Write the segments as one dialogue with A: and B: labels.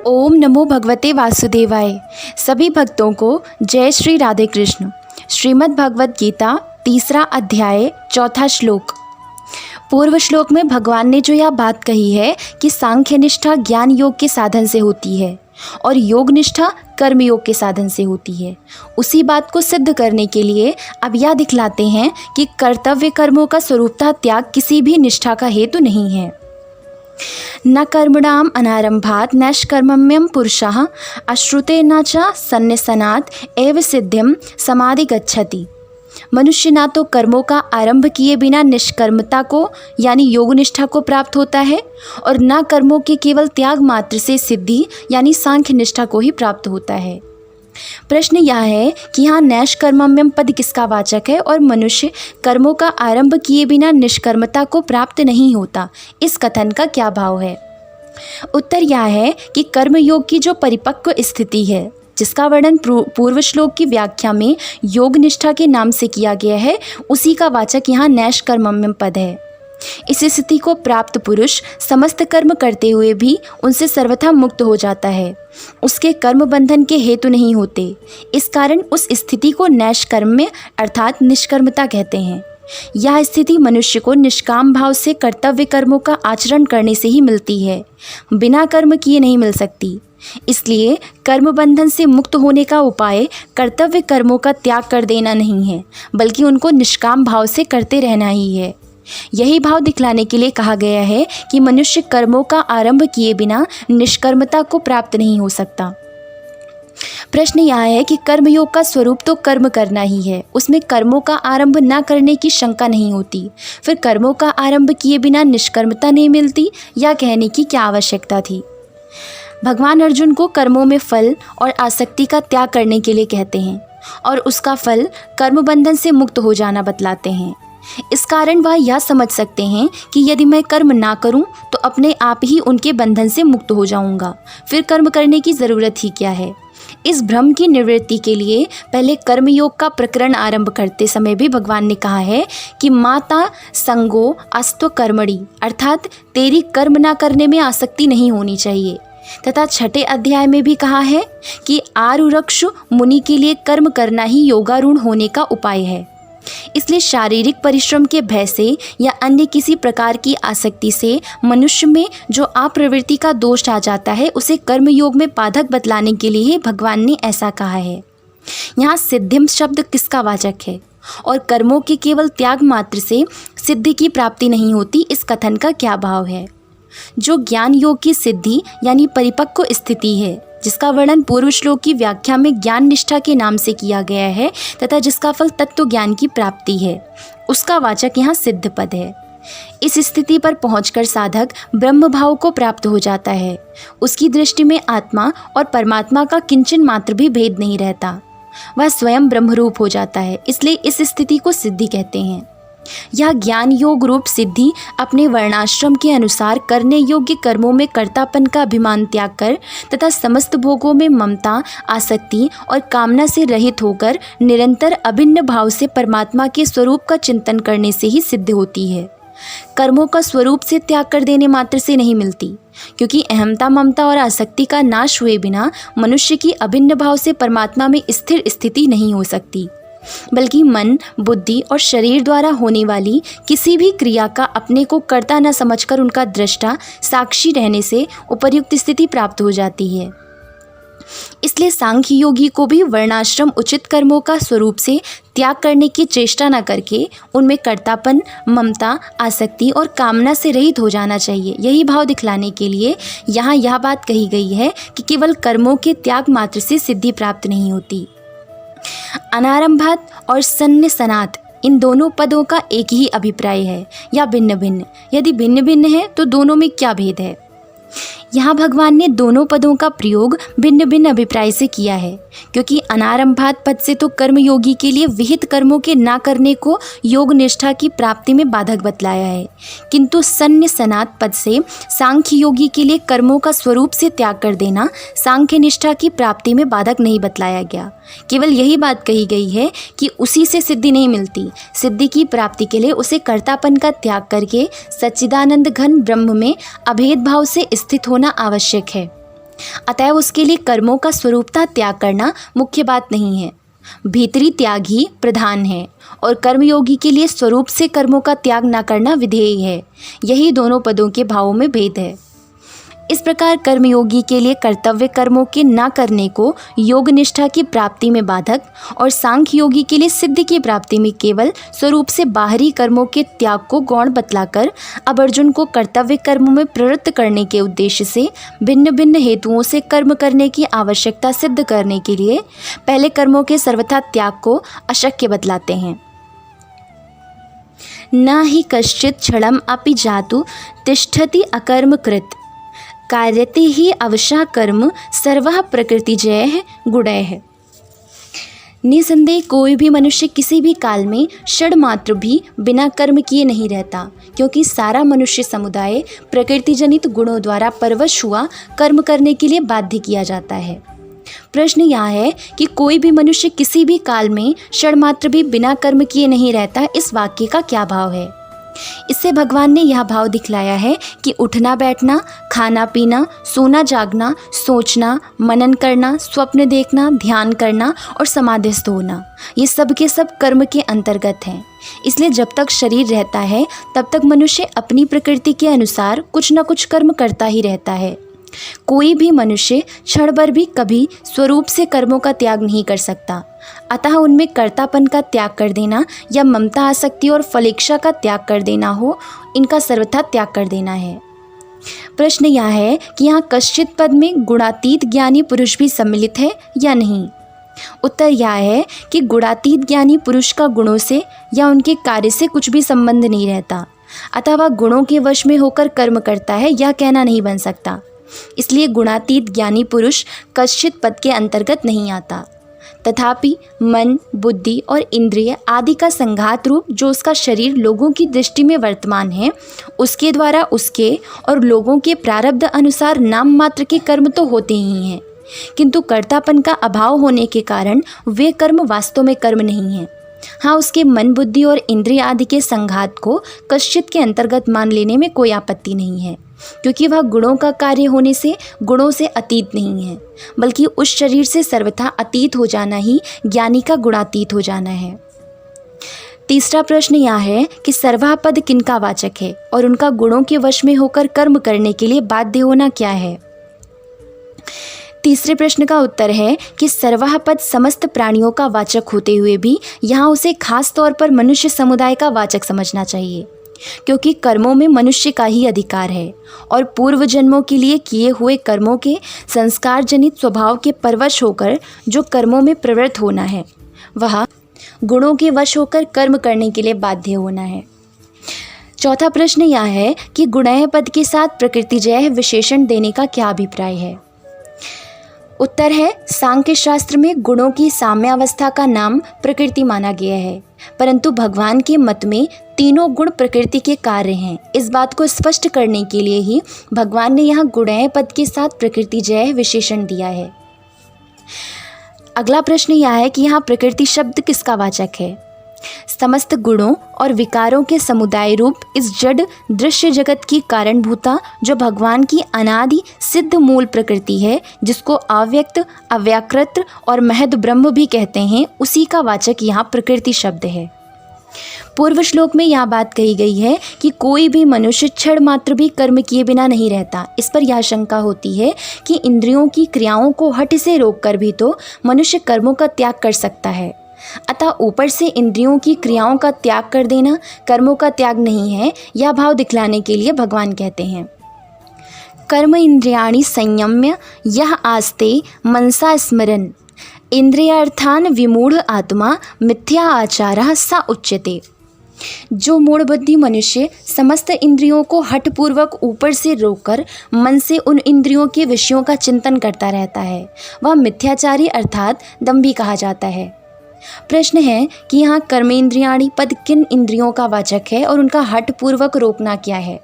A: ओम नमो भगवते वासुदेवाय। सभी भक्तों को जय श्री राधे कृष्ण। श्रीमद् भगवत गीता तीसरा अध्याय चौथा श्लोक। पूर्व श्लोक में भगवान ने जो यह बात कही है कि सांख्य निष्ठा ज्ञान योग के साधन से होती है और योग निष्ठा कर्म योग के साधन से होती है, उसी बात को सिद्ध करने के लिए अब यह दिखलाते हैं कि कर्तव्य कर्मों का स्वरूपतः त्याग किसी भी निष्ठा का हेतु नहीं है। न कर्मणाम अनारंभात नैष्कर्मम्यम पुरुषः अश्रुते न च सन्निसनात् एव सिद्धिम समाधि गच्छति। मनुष्य ना तो कर्मों का आरंभ किए बिना निष्कर्मता को यानी योग निष्ठा को प्राप्त होता है और न कर्मों के केवल त्याग मात्र से सिद्धि यानी सांख्य निष्ठा को ही प्राप्त होता है। प्रश्न यह है कि यहाँ नैष्कर्मम्यम पद किसका वाचक है और मनुष्य कर्मों का आरंभ किए बिना निष्कर्मता को प्राप्त नहीं होता, इस कथन का क्या भाव है? उत्तर यह है कि कर्मयोग की जो परिपक्व स्थिति है, जिसका वर्णन पूर्व श्लोक की व्याख्या में योग निष्ठा के नाम से किया गया है, उसी का वाचक यहाँ नैष्कर्मम्यम पद है। इस स्थिति को प्राप्त पुरुष समस्त कर्म करते हुए भी उनसे सर्वथा मुक्त हो जाता है, उसके कर्म बंधन के हेतु नहीं होते। इस कारण उस स्थिति को नैष्कर्म्य अर्थात निष्कर्मता कहते हैं। यह स्थिति मनुष्य को निष्काम भाव से कर्तव्य कर्मों का आचरण करने से ही मिलती है, बिना कर्म किए नहीं मिल सकती। इसलिए कर्म बंधन से मुक्त होने का उपाय कर्तव्य कर्मों का त्याग कर देना नहीं है, बल्कि उनको निष्काम भाव से करते रहना ही है। यही भाव दिखलाने के लिए कहा गया है कि मनुष्य कर्मों का आरंभ किए बिना निष्कर्मता को प्राप्त नहीं हो सकता। प्रश्न यह है कि कर्मयोग का स्वरूप तो कर्म करना ही है, उसमें कर्मों का आरंभ न करने की शंका नहीं होती। फिर कर्मों का आरंभ किए बिना निष्कर्मता नहीं मिलती, यह कहने की क्या आवश्यकता थी? भगवान अर्जुन को कर्मों में फल और आसक्ति का त्याग करने के लिए कहते हैं और उसका फल कर्म बंधन से मुक्त हो जाना बतलाते हैं। इस कारण वह यह समझ सकते हैं कि यदि मैं कर्म ना करूं तो अपने आप ही उनके बंधन से मुक्त हो जाऊंगा, फिर कर्म करने की ज़रूरत ही क्या है। इस भ्रम की निवृत्ति के लिए पहले कर्मयोग का प्रकरण आरंभ करते समय भी भगवान ने कहा है कि माता संगो अस्तु कर्मणि, अर्थात तेरी कर्म ना करने में आसक्ति नहीं होनी चाहिए। तथा छठे अध्याय में भी कहा है कि आरुरक्षु मुनि के लिए कर्म करना ही योगारूढ़ होने का उपाय है। इसलिए शारीरिक परिश्रम के भय से या अन्य किसी प्रकार की आसक्ति से मनुष्य में जो अप्रवृत्ति का दोष आ जाता है, उसे कर्मयोग में बाधक बतलाने के लिए भगवान ने ऐसा कहा है। यहाँ सिद्धिम शब्द किसका वाचक है और कर्मों के केवल त्याग मात्र से सिद्धि की प्राप्ति नहीं होती, इस कथन का क्या भाव है? जो ज्ञान योग की सिद्धि यानी परिपक्व स्थिति है, जिसका वर्णन पूर्व श्लोक की व्याख्या में ज्ञान निष्ठा के नाम से किया गया है तथा जिसका फल तत्व ज्ञान की प्राप्ति है, उसका वाचक यहाँ सिद्ध पद है। इस स्थिति पर पहुंचकर साधक ब्रह्म भाव को प्राप्त हो जाता है। उसकी दृष्टि में आत्मा और परमात्मा का किंचन मात्र भी भेद नहीं रहता, वह स्वयं ब्रह्मरूप हो जाता है। इसलिए इस स्थिति को सिद्धि कहते हैं। यह ज्ञान योग रूप सिद्धि अपने वर्णाश्रम के अनुसार करने योग्य कर्मों में कर्तापन का अभिमान त्याग कर तथा समस्त भोगों में ममता, आसक्ति और कामना से रहित होकर निरंतर अभिन्न भाव से परमात्मा के स्वरूप का चिंतन करने से ही सिद्ध होती है। कर्मों का स्वरूप से त्याग कर देने मात्र से नहीं मिलती, क्योंकि अहमता, ममता और आसक्ति का नाश हुए बिना मनुष्य की अभिन्न भाव से परमात्मा में स्थिर स्थिति नहीं हो सकती, बल्कि मन, बुद्धि और शरीर द्वारा होने वाली किसी भी क्रिया का अपने को कर्ता न समझकर उनका दृष्टा, साक्षी रहने से उपर्युक्त स्थिति प्राप्त हो जाती है। इसलिए सांख्य योगी को भी वर्णाश्रम उचित कर्मों का स्वरूप से त्याग करने की चेष्टा न करके उनमें कर्तापन, ममता, आसक्ति और कामना से रहित हो जाना चाहिए। यही भाव दिखलाने के लिए यहाँ यह बात कही गई है कि केवल कर्मों के त्याग मात्र से सिद्धि प्राप्त नहीं होती। अनारंभात और सन्निसनात्, इन दोनों पदों का एक ही अभिप्राय है या भिन्न भिन्न? यदि भिन्न भिन्न है तो दोनों में क्या भेद है? यहाँ भगवान ने दोनों पदों का प्रयोग भिन्न भिन्न अभिप्राय से किया है, क्योंकि अनारंभात पद से तो कर्मयोगी के लिए विहित कर्मों के ना करने को योग निष्ठा की प्राप्ति में बाधक बतलाया है, किंतु सन्निसनात् पद से सांख्य योगी के लिए कर्मों का स्वरूप से त्याग कर देना सांख्य निष्ठा की प्राप्ति में बाधक नहीं बतलाया गया। केवल यही बात कही गई है कि उसी से सिद्धि नहीं मिलती, सिद्धि की प्राप्ति के लिए उसे कर्तापन का त्याग करके सच्चिदानंद घन ब्रह्म में अभेद भाव से स्थित होना आवश्यक है। अतएव उसके लिए कर्मों का स्वरूपतः त्याग करना मुख्य बात नहीं है, भीतरी त्याग ही प्रधान है, और कर्मयोगी के लिए स्वरूप से कर्मों का त्याग न करना विधेय है। यही दोनों पदों के भावों में भेद है। इस प्रकार कर्मयोगी के लिए कर्तव्य कर्मों के न करने को योग निष्ठा की प्राप्ति में बाधक, और सांख्य योगी के लिए सिद्धि की प्राप्ति में केवल स्वरूप से बाहरी कर्मों के त्याग को गौण बतलाकर अब अर्जुन को कर्तव्य कर्मों में प्रवृत्त करने के उद्देश्य से भिन्न भिन्न हेतुओं से कर्म करने की आवश्यकता सिद्ध करने के लिए पहले कर्मों के सर्वथा त्याग को अशक्य बतलाते हैं। न ही कश्चित क्षणम अपि जातु तिष्ठति अकर्म कृत कार्यते ही अवशः कर्म सर्वः प्रकृति जय गुणय है। निसंदेह कोई भी मनुष्य किसी भी काल में क्षण मात्र भी बिना कर्म किए नहीं रहता, क्योंकि सारा मनुष्य समुदाय प्रकृति जनित गुणों द्वारा परवश हुआ कर्म करने के लिए बाध्य किया जाता है। प्रश्न यह है कि कोई भी मनुष्य किसी भी काल में क्षण मात्र भी बिना कर्म किए नहीं रहता, इस वाक्य का क्या भाव है? इससे भगवान ने यह भाव दिखलाया है कि उठना बैठना, खाना पीना, सोना जागना, सोचना, मनन करना, स्वप्न देखना, ध्यान करना और समाधिस्थ होना, ये सब के सब कर्म के अंतर्गत हैं। इसलिए जब तक शरीर रहता है तब तक मनुष्य अपनी प्रकृति के अनुसार कुछ न कुछ कर्म करता ही रहता है। कोई भी मनुष्य क्षण भर भी कभी स्वरूप से कर्मों का त्याग नहीं कर सकता। अतः उनमें कर्तापन का त्याग कर देना या ममता, आसक्ति और फलेच्छा का त्याग कर देना हो, इनका सर्वथा त्याग कर देना है। प्रश्न यह है कि यहाँ कश्चित पद में गुणातीत ज्ञानी पुरुष भी सम्मिलित है या नहीं? उत्तर यह है कि गुणातीत ज्ञानी पुरुष का गुणों से या उनके कार्य से कुछ भी संबंध नहीं रहता, अतः वह गुणों के वश में होकर कर्म करता है, यह कहना नहीं बन सकता। इसलिए गुणातीत ज्ञानी पुरुष कश्चित पद के अंतर्गत नहीं आता। तथापि मन, बुद्धि और इंद्रिय आदि का संघात रूप जो उसका शरीर लोगों की दृष्टि में वर्तमान है, उसके द्वारा उसके और लोगों के प्रारब्ध अनुसार नाम मात्र के कर्म तो होते ही हैं, किंतु कर्तापन का अभाव होने के कारण वे कर्म वास्तव में कर्म नहीं हैं। हाँ, उसके मन, बुद्धि और इंद्रिय आदि के संघात को कश्चित के अंतर्गत मान लेने में कोई आपत्ति नहीं है, क्योंकि वह गुणों का कार्य होने से गुणों से अतीत नहीं है, बल्कि उस शरीर से सर्वथा अतीत हो जाना ही ज्ञानी का गुणातीत हो जाना है। तीसरा प्रश्न यह है कि सर्वः पद किनका वाचक है और उनका गुणों के वश में होकर कर्म करने के लिए बाध्य होना क्या है? तीसरे प्रश्न का उत्तर है कि सर्वः पद समस्त प्राणियों का वाचक होते हुए भी यहाँ उसे खास तौर पर मनुष्य समुदाय का वाचक समझना चाहिए, क्योंकि कर्मों में मनुष्य का ही अधिकार है और पूर्व जन्मों के लिए किए हुए कर्मों के संस्कार जनित स्वभाव के परवश होकर जो कर्मों में प्रवृत्त होना है, वह गुणों के वश होकर कर्म करने के लिए बाध्य होना है। चौथा प्रश्न यह है कि गुणय पद के साथ प्रकृतिजय विशेषण देने का क्या अभिप्राय है? उत्तर है, सांख्य शास्त्र में गुणों की साम्यावस्था का नाम प्रकृति माना गया है, परंतु भगवान के मत में तीनों गुण प्रकृति के कार्य हैं। इस बात को स्पष्ट करने के लिए ही भगवान ने यहाँ गुणय पद के साथ प्रकृतिजय विशेषण दिया है। अगला प्रश्न यह है कि यहाँ प्रकृति शब्द किसका वाचक है? समस्त गुणों और विकारों के समुदाय रूप इस जड़ दृश्य जगत की कारणभूता जो भगवान की अनादि सिद्ध मूल प्रकृति है, जिसको अव्यक्त, अव्याकृत और महद ब्रह्म भी कहते हैं, उसी का वाचक यहाँ प्रकृति शब्द है। पूर्व श्लोक में यह बात कही गई है कि कोई भी मनुष्य क्षण मात्र भी कर्म किए बिना नहीं रहता। इस पर यह शंका होती है कि इंद्रियों की क्रियाओं को हठ से रोककर भी तो मनुष्य कर्मों का त्याग कर सकता है, अतः ऊपर से इंद्रियों की क्रियाओं का त्याग कर देना कर्मों का त्याग नहीं है। यह भाव दिखलाने के लिए भगवान कहते हैं, कर्म इंद्रियाणि संयम्य यह आस्ते मनसा स्मरन् इंद्रियार्थान विमूढ़ आत्मा मिथ्या आचारः स उच्यते। जो मूढ़ बुद्धि मनुष्य समस्त इंद्रियों को हठपूर्वक ऊपर से रोककर मन से उन इंद्रियों के विषयों का चिंतन करता रहता है, वह मिथ्याचारी अर्थात दंभी कहा जाता है। प्रश्न है कि यहाँ कर्मेंद्रियाणि पद किन इंद्रियों का वाचक है और उनका हठपूर्वक रोकना क्या है?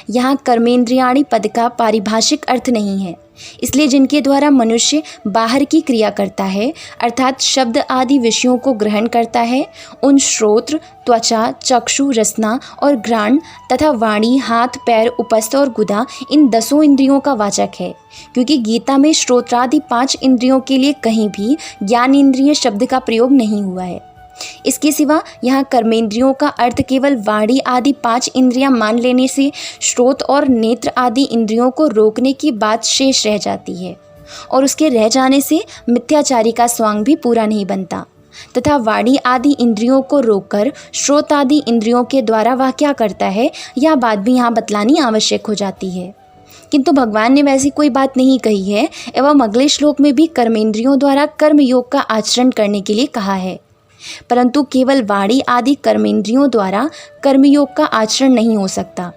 A: यहाँ कर्मेंद्रियाणि पद का पारिभाषिक अर्थ नहीं है, इसलिए जिनके द्वारा मनुष्य बाहर की क्रिया करता है अर्थात शब्द आदि विषयों को ग्रहण करता है, उन श्रोत्र, त्वचा, चक्षु, रसना और घ्राण तथा वाणी, हाथ, पैर, उपस्थ और गुदा इन 10 इंद्रियों का वाचक है। क्योंकि गीता में श्रोत्रादि 5 इंद्रियों के लिए कहीं भी ज्ञान इंद्रिय शब्द का प्रयोग नहीं हुआ है। इसके सिवा यहाँ कर्मेंद्रियों का अर्थ केवल वाणी आदि 5 इंद्रियां मान लेने से श्रोत और नेत्र आदि इंद्रियों को रोकने की बात शेष रह जाती है और उसके रह जाने से मिथ्याचारी का स्वांग भी पूरा नहीं बनता तथा वाणी आदि इंद्रियों को रोककर श्रोत आदि इंद्रियों के द्वारा वह क्या करता है यह बात भी यहाँ बतलानी आवश्यक हो जाती है। किंतु भगवान ने वैसी कोई बात नहीं कही है एवं अगले श्लोक में भी कर्मेंद्रियों द्वारा कर्मयोग का आचरण करने के लिए कहा है, परंतु केवल वाणी आदि कर्मेंद्रियों द्वारा कर्मयोग का आचरण नहीं हो सकता,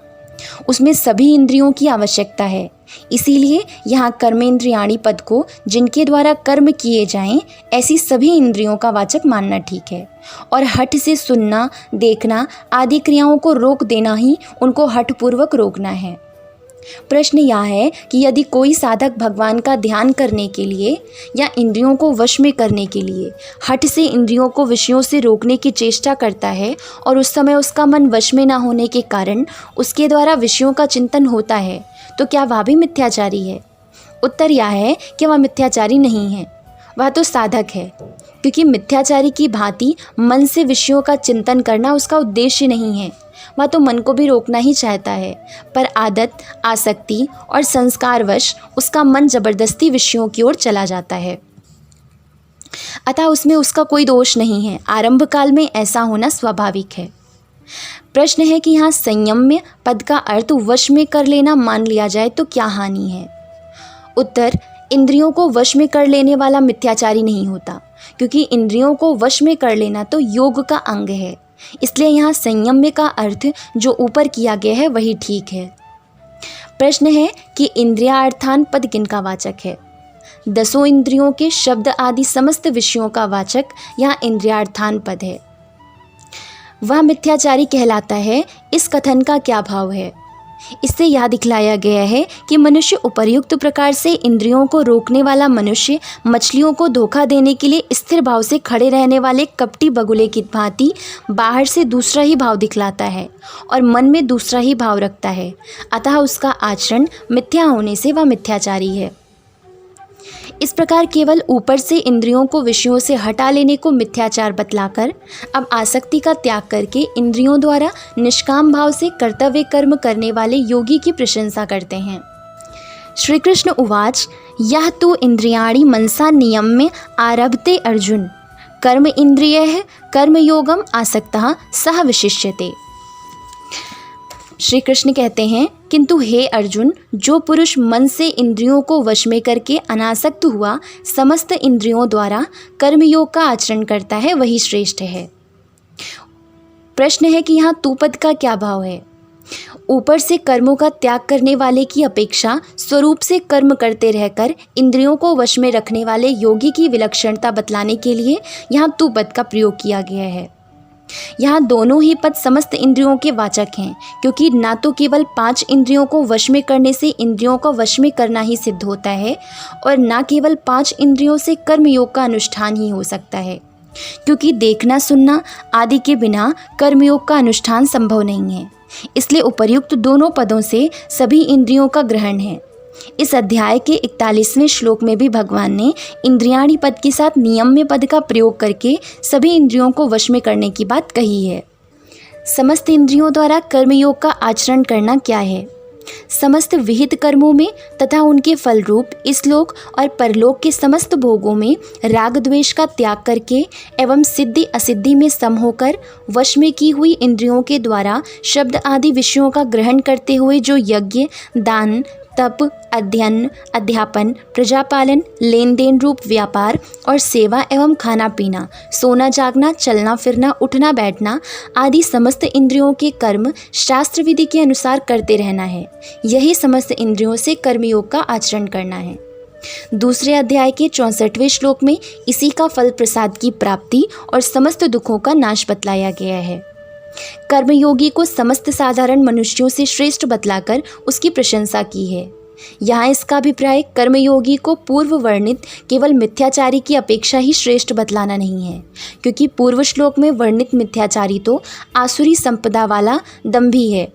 A: उसमें सभी इंद्रियों की आवश्यकता है। इसीलिए यहाँ कर्मेंद्रियाणि पद को जिनके द्वारा कर्म किए जाएं ऐसी सभी इंद्रियों का वाचक मानना ठीक है और हठ से सुनना, देखना आदि क्रियाओं को रोक देना ही उनको हठपूर्वक रोकना है। प्रश्न यह है कि यदि कोई साधक भगवान का ध्यान करने के लिए या इंद्रियों को वश में करने के लिए हठ से इंद्रियों को विषयों से रोकने की चेष्टा करता है और उस समय उसका मन वश में न होने के कारण उसके द्वारा विषयों का चिंतन होता है, तो क्या वह भी मिथ्याचारी है? उत्तर यह है कि वह मिथ्याचारी नहीं है, वह तो साधक है, क्योंकि मिथ्याचारी की भांति मन से विषयों का चिंतन करना उसका उद्देश्य नहीं है। वह तो मन को भी रोकना ही चाहता है, पर आदत, आसक्ति और संस्कारवश उसका मन जबरदस्ती विषयों की ओर चला जाता है। अतः उसमें उसका कोई दोष नहीं है, आरंभ काल में ऐसा होना स्वाभाविक है। प्रश्न है कि यहाँ संयम्य पद का अर्थ वश में कर लेना मान लिया जाए तो क्या हानि है? उत्तर, इंद्रियों को वश में कर लेने वाला मिथ्याचारी नहीं होता, क्योंकि इंद्रियों को वश में कर लेना तो योग का अंग है। इसलिए यहाँ संयम्य का अर्थ जो ऊपर किया गया है वही ठीक है। प्रश्न है कि इंद्रियार्थान पद किनका वाचक है? 10 इंद्रियों के शब्द आदि समस्त विषयों का वाचक यहाँ इंद्रियार्थान पद है। वह मिथ्याचारी कहलाता है, इस कथन का क्या भाव है? इससे यह दिखलाया गया है कि मनुष्य उपर्युक्त प्रकार से इंद्रियों को रोकने वाला मनुष्य मछलियों को धोखा देने के लिए स्थिर भाव से खड़े रहने वाले कपटी बगुले की भांति बाहर से दूसरा ही भाव दिखलाता है और मन में दूसरा ही भाव रखता है, अतः उसका आचरण मिथ्या होने से वह मिथ्याचारी है। इस प्रकार केवल ऊपर से इंद्रियों को विषयों से हटा लेने को मिथ्याचार बतलाकर अब आसक्ति का त्याग करके इंद्रियों द्वारा निष्काम भाव से कर्तव्य कर्म करने वाले योगी की प्रशंसा करते हैं। श्री कृष्ण उवाच, यह तु इंद्रियाणि मनसा नियम्य आरभते अर्जुन, कर्म इंद्रियः कर्मयोगम आसक्तः सह विशिष्यते। श्री कृष्ण कहते हैं, किंतु हे अर्जुन, जो पुरुष मन से इंद्रियों को वश में करके अनासक्त हुआ समस्त इंद्रियों द्वारा कर्मयोग का आचरण करता है वही श्रेष्ठ है। प्रश्न है कि यहाँ तू पद का क्या भाव है? ऊपर से कर्मों का त्याग करने वाले की अपेक्षा स्वरूप से कर्म करते रहकर इंद्रियों को वश में रखने वाले योगी की विलक्षणता बतलाने के लिए यहाँ तू पद का प्रयोग किया गया है। यहाँ दोनों ही पद समस्त इंद्रियों के वाचक हैं, क्योंकि ना तो केवल 5 इंद्रियों को वश में करने से इंद्रियों को वश में करना ही सिद्ध होता है और ना केवल 5 इंद्रियों से कर्मयोग का अनुष्ठान ही हो सकता है, क्योंकि देखना सुनना आदि के बिना कर्मयोग का अनुष्ठान संभव नहीं है। इसलिए उपर्युक्त दोनों पदों से सभी इंद्रियों का ग्रहण है। इस अध्याय के 41वें श्लोक में भी भगवान ने इंद्रियाणि पद के साथ नियम्य पद का प्रयोग करके सभी इंद्रियों को वश में करने की बात कही है। समस्त इंद्रियों द्वारा कर्मयोग का आचरण करना क्या है? समस्त विहित कर्मों में तथा उनके फल रूप इस लोक और परलोक के समस्त भोगों में राग द्वेष का त्याग करके एवं सिद्धि असिद्धि में सम होकर वश में की हुई इंद्रियों के द्वारा शब्द आदि विषयों का ग्रहण करते हुए जो यज्ञ, दान, तप, अध्ययन, अध्यापन, प्रजापालन, लेन देन रूप व्यापार और सेवा एवं खाना पीना, सोना जागना, चलना फिरना, उठना बैठना आदि समस्त इंद्रियों के कर्म शास्त्र विधि के अनुसार करते रहना है, यही समस्त इंद्रियों से कर्मयोग का आचरण करना है। दूसरे अध्याय के 64वें श्लोक में इसी का फल प्रसाद की प्राप्ति और समस्त दुखों का नाश बतलाया गया है। कर्मयोगी को समस्त साधारण मनुष्यों से श्रेष्ठ बतलाकर उसकी प्रशंसा की है। यहाँ इसका अभिप्राय कर्मयोगी को पूर्व वर्णित केवल मिथ्याचारी की अपेक्षा ही श्रेष्ठ बतलाना नहीं है, क्योंकि पूर्व श्लोक में वर्णित मिथ्याचारी तो आसुरी संपदा वाला दंभी है।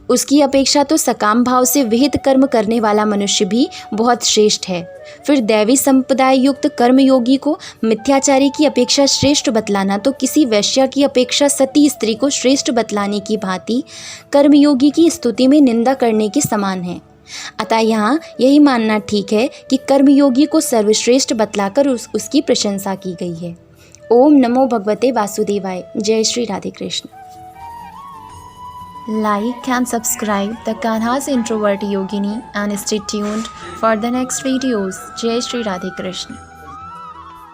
A: उसकी अपेक्षा तो सकाम भाव से विहित कर्म करने वाला मनुष्य भी बहुत श्रेष्ठ है। फिर दैवी संप्रदाय युक्त कर्मयोगी को मिथ्याचारी की अपेक्षा श्रेष्ठ बतलाना तो किसी वैश्या की अपेक्षा सती स्त्री को श्रेष्ठ बतलाने की भांति कर्मयोगी की स्तुति में निंदा करने के समान है। अतः यहाँ यही मानना ठीक है कि कर्मयोगी को सर्वश्रेष्ठ बतलाकर उसकी प्रशंसा की गई है। ओम नमो भगवते वासुदेवाय। जय Shri Radhe Krishna. Like and subscribe the Kanha's Introvert Yogini and stay tuned for the next videos. Jai Shri Radhe Krishna.